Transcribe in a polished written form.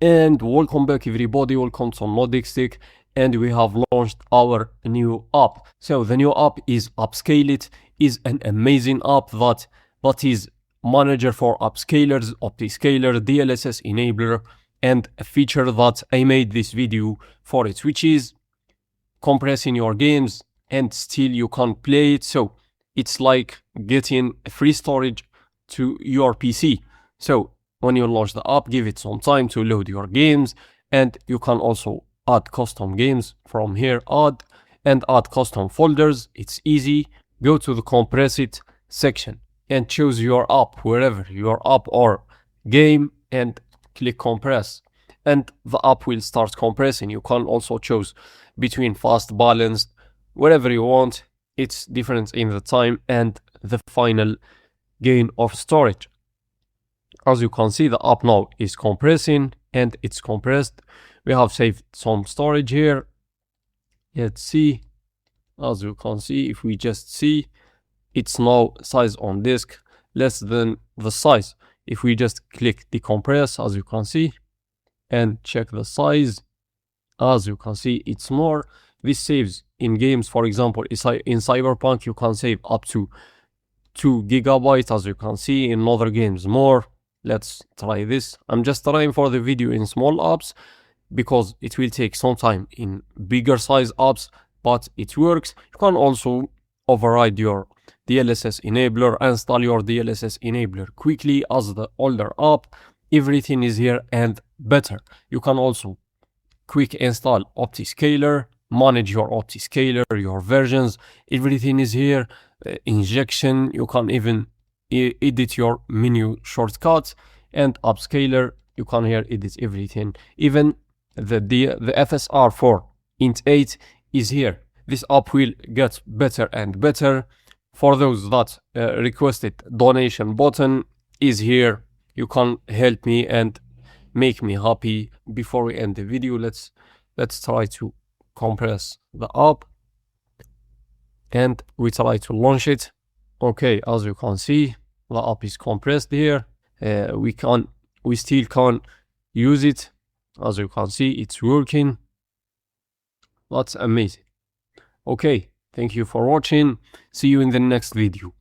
And welcome back everybody, welcome to Nodix Tech, and we have launched our new app. So the new app is UPSCALE IT, is an amazing app that is manager for upscalers, OptiScaler, DLSS Enabler, and a feature that I made this video for it, which is compressing your games and still you can't play it. So it's like getting free storage to your PC. So when you launch the app, give it some time to load your games, and you can also add custom games from here, add custom folders. It's easy. Go to the compress it section and choose your app, wherever your app or game, and click compress, and the app will start compressing. You can also choose between fast, balanced, wherever you want. It's different in the time and the final gain of storage. As you can see, the app now is compressing and it's compressed. We have saved some storage here. Let's see. As you can see, if we just see, it's now size on disk less than the size. If we just click decompress, as you can see, and check the size, as you can see, it's more. This saves in games. For example, in Cyberpunk, you can save up to 2 GB, as you can see. In other games, more. Let's try this. I'm just trying for the video in small apps because it will take some time in bigger size apps, but it works. You can also override your DLSS enabler, install your DLSS enabler quickly as the older app. Everything is here and better. You can also quick install OptiScaler, manage your OptiScaler, your versions. Everything is here. Injection, you can even edit your menu shortcuts, and upscaler, you can here edit everything. Even the FSR for int 8 is here. This app will get better and better. For those that requested, donation button is here. You can help me and make me happy. Before we end the video, let's try to compress the app and we try to launch it. Okay, as you can see, the app is compressed here. We still can't use it. As you can see, it's working. That's amazing. Okay, thank you for watching. See you in the next video.